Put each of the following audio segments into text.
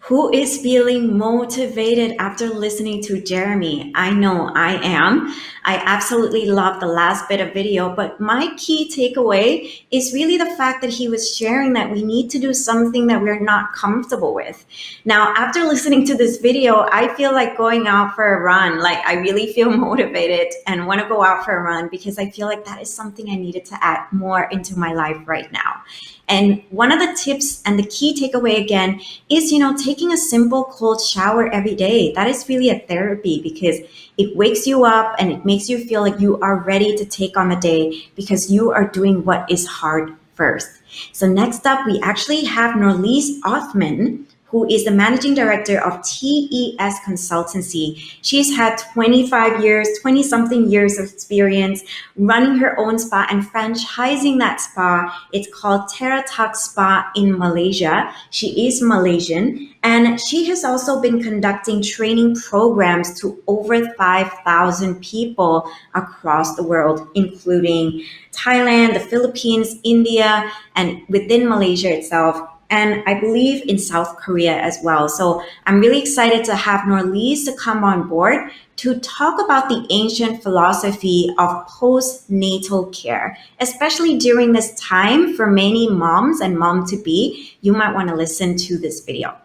Who is feeling motivated after listening to Jeremy? I know I am. I absolutely love the last bit of video, but my key takeaway is really the fact that he was sharing that we need to do something that we're not comfortable with. Now, after listening to this video, I feel like going out for a run. Like, I really feel motivated and want to go out for a run because I feel like that is something I needed to add more into my life right now. And one of the tips and the key takeaway again is, taking a simple cold shower every day. That is really a therapy because it wakes you up and it makes you feel like you are ready to take on the day because you are doing what is hard first. So next up, we actually have Norlise Othman, who is the managing director of TES Consultancy. She's had 25 years, 20 something years of experience running her own spa and franchising that spa. It's called Teratak Spa in Malaysia. She is Malaysian, and she has also been conducting training programs to over 5,000 people across the world, including Thailand, the Philippines, India, and within Malaysia itself, and I believe in South Korea as well. So I'm really excited to have Norlise to come on board to talk about the ancient philosophy of postnatal care, especially during this time for many moms and mom-to-be. You might want to listen to this video.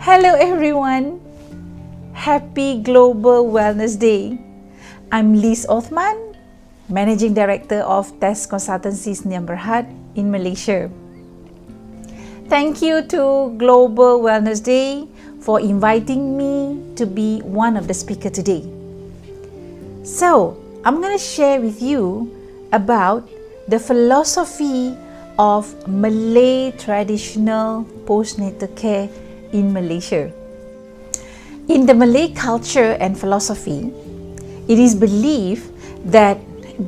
Hello everyone! Happy Global Wellness Day! I'm Liz Othman, Managing Director of TES Consultancy Sdn Bhd in Malaysia. Thank you to Global Wellness Day for inviting me to be one of the speakers today. So, I'm going to share with you about the philosophy of Malay traditional postnatal care in Malaysia. In the Malay culture and philosophy, it is believed that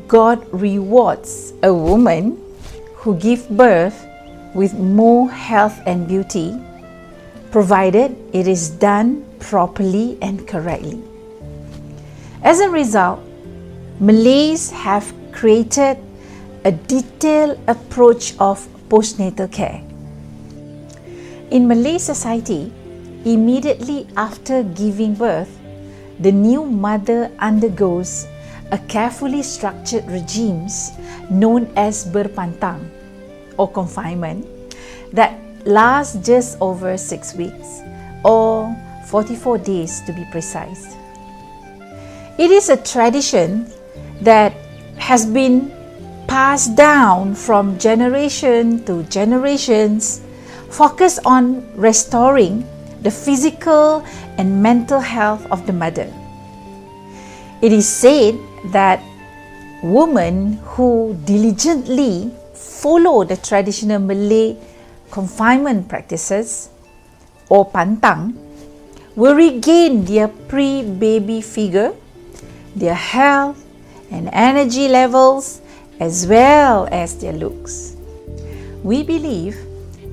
God rewards a woman who gives birth with more health and beauty, provided it is done properly and correctly. As a result, Malays have created a detailed approach of postnatal care. In Malay society, immediately after giving birth, the new mother undergoes a carefully structured regime known as berpantang or confinement that lasts just over 6 weeks or 44 days to be precise. It is a tradition that has been passed down from generation to generations, focus on restoring the physical and mental health of the mother. It is said that women who diligently follow the traditional Malay confinement practices or pantang will regain their pre-baby figure, their health and energy levels, as well as their looks. We believe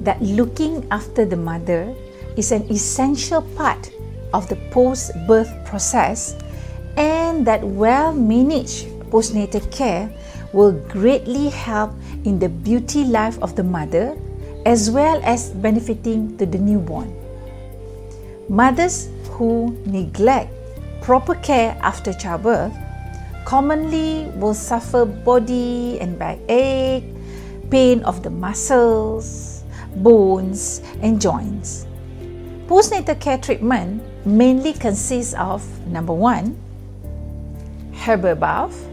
that looking after the mother is an essential part of the post-birth process, and that well-managed postnatal care will greatly help in the beauty life of the mother as well as benefiting to the newborn. Mothers who neglect proper care after childbirth commonly will suffer body and back ache, pain of the muscles, bones and joints. Postnatal care treatment mainly consists of number 1, herbal bath.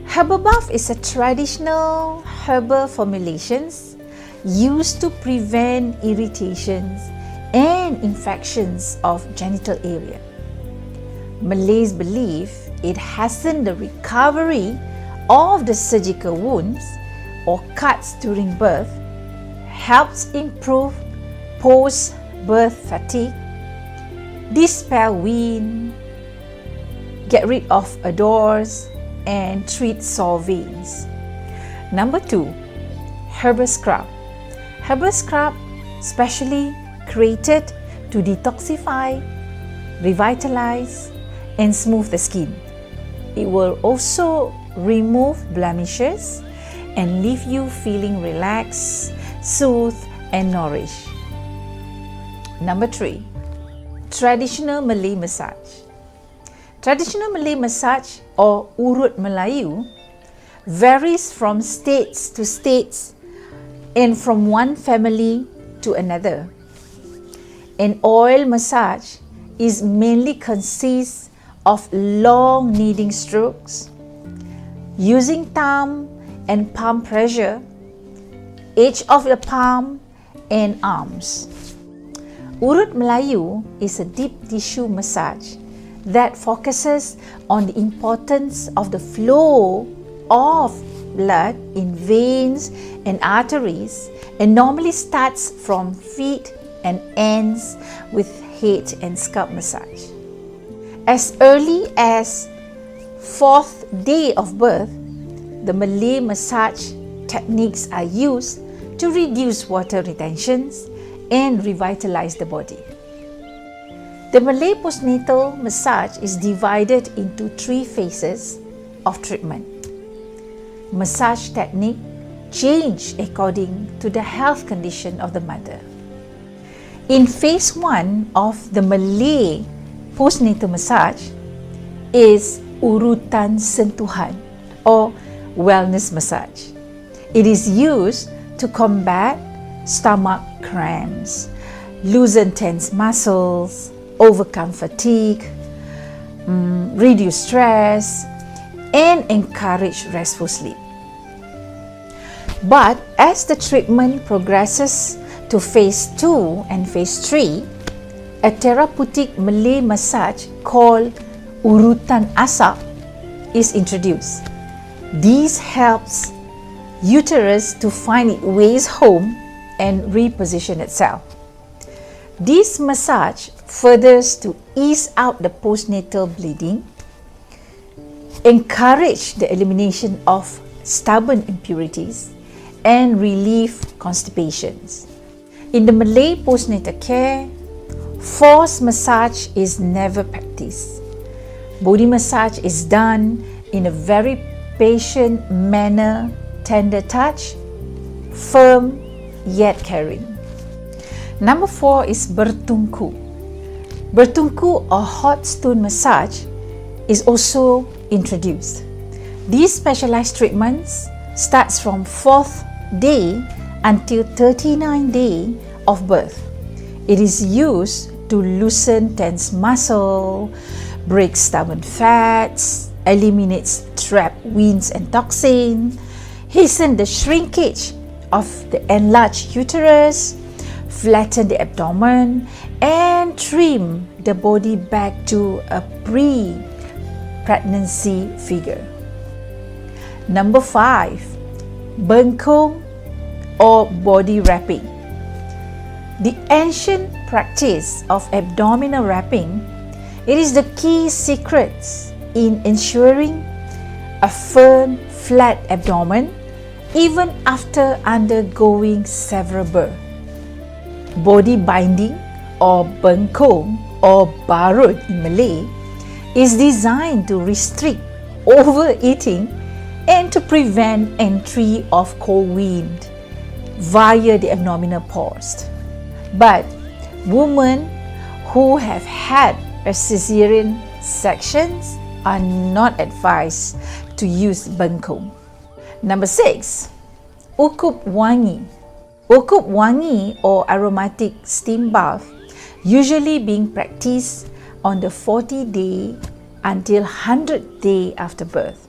Herbal bath is a traditional herbal formulations used to prevent irritations and infections of genital area. Malays believe it hastens the recovery of the surgical wounds or cuts during birth, helps improve post-birth fatigue, dispel wind, get rid of odors, and treat sore veins. Number 2, herbal scrub. Herbal scrub specially created to detoxify, revitalize, and smooth the skin. It will also remove blemishes and leave you feeling relaxed, soothed, and nourished. Number 3, traditional Malay massage. Traditional Malay massage or urut Melayu varies from states to states and from one family to another. An oil massage is mainly consists of long kneading strokes, using thumb and palm pressure, edge of the palm and arms. Urut Melayu is a deep tissue massage that focuses on the importance of the flow of blood in veins and arteries and normally starts from feet and ends with head and scalp massage. As early as 4th day of birth, the Malay massage techniques are used to reduce water retentions and revitalize the body. The Malay postnatal massage is divided into 3 phases of treatment. Massage technique change according to the health condition of the mother. In phase 1 of the Malay postnatal massage is urutan sentuhan or wellness massage. It is used to combat stomach cramps, loosen tense muscles, overcome fatigue, reduce stress, and encourage restful sleep. But as the treatment progresses to phase 2 and phase 3, a therapeutic Malay massage called urutan asap is introduced. This helps uterus to find its ways home and reposition itself. This massage furthers to ease out the postnatal bleeding, encourage the elimination of stubborn impurities, and relieve constipations. In the Malay postnatal care, forced massage is never practiced. Body massage is done in a very patient manner, tender touch, firm yet caring. Number 4 is bertungku. Bertungku or hot stone massage is also introduced. These specialized treatments starts from 4th day until 39th day of birth. It is used to loosen tense muscle, break stubborn fats, eliminates trapped winds and toxin, hasten the shrinkage of the enlarged uterus, flatten the abdomen, and trim the body back to a pre-pregnancy figure. Number 5, bengkong or body wrapping. The ancient practice of abdominal wrapping, it is the key secrets in ensuring a firm, flat abdomen even after undergoing several births. Body binding or bengkong or barut in Malay is designed to restrict overeating and to prevent entry of cold wind via the abdominal pores. But women who have had a cesarean sections are not advised to use bengkong. Number 6, ukup wangi. Ukup wangi or aromatic steam bath usually being practiced on the 40th day until 100th day after birth.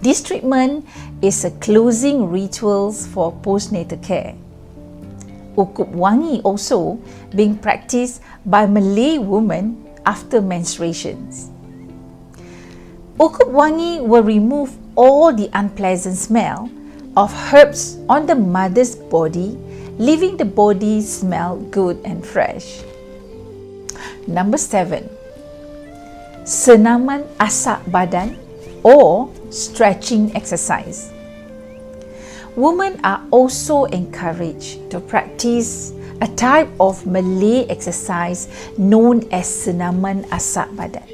This treatment is a closing rituals for postnatal care. Ukup wangi also being practiced by Malay women after menstruations. Ukup wangi will remove all the unpleasant smell of herbs on the mother's body, leaving the body smell good and fresh. Number 7, senaman asak badan or stretching exercise. Women are also encouraged to practice a type of Malay exercise known as Senaman Asak Badan.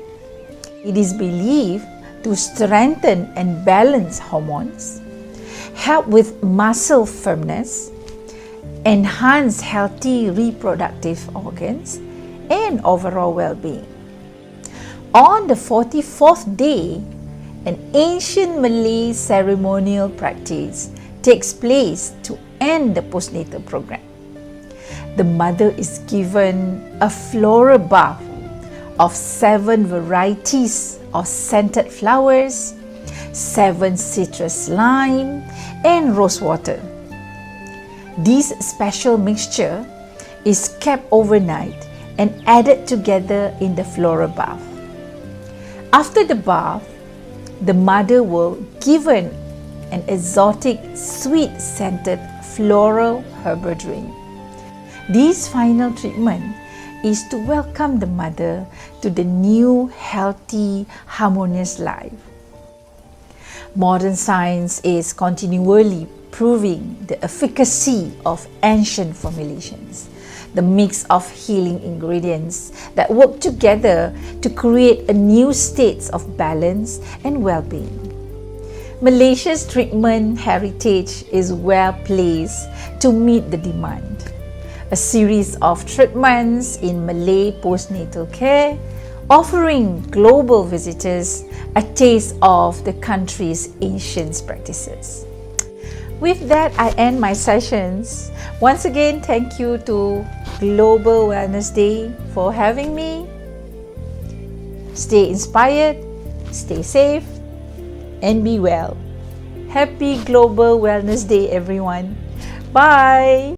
It is believed to strengthen and balance hormones, help with muscle firmness, enhance healthy reproductive organs, and overall well-being. On the 44th day, an ancient Malay ceremonial practice takes place to end the postnatal program. The mother is given a floral bath of 7 varieties of scented flowers, 7 citrus lime, and rose water. This special mixture is kept overnight and added together in the floral bath. After the bath, the mother will given an exotic sweet scented floral herbal drink. This final treatment is to welcome the mother to the new, healthy, harmonious life. Modern science is continually proving the efficacy of ancient formulations, the mix of healing ingredients that work together to create a new state of balance and well-being. Malaysia's treatment heritage is well placed to meet the demand. A series of treatments in Malay postnatal care, offering global visitors a taste of the country's ancient practices. With that, I end my sessions. Once again, thank you to Global Wellness Day for having me. Stay inspired, stay safe, and be well. Happy Global Wellness Day, everyone. Bye!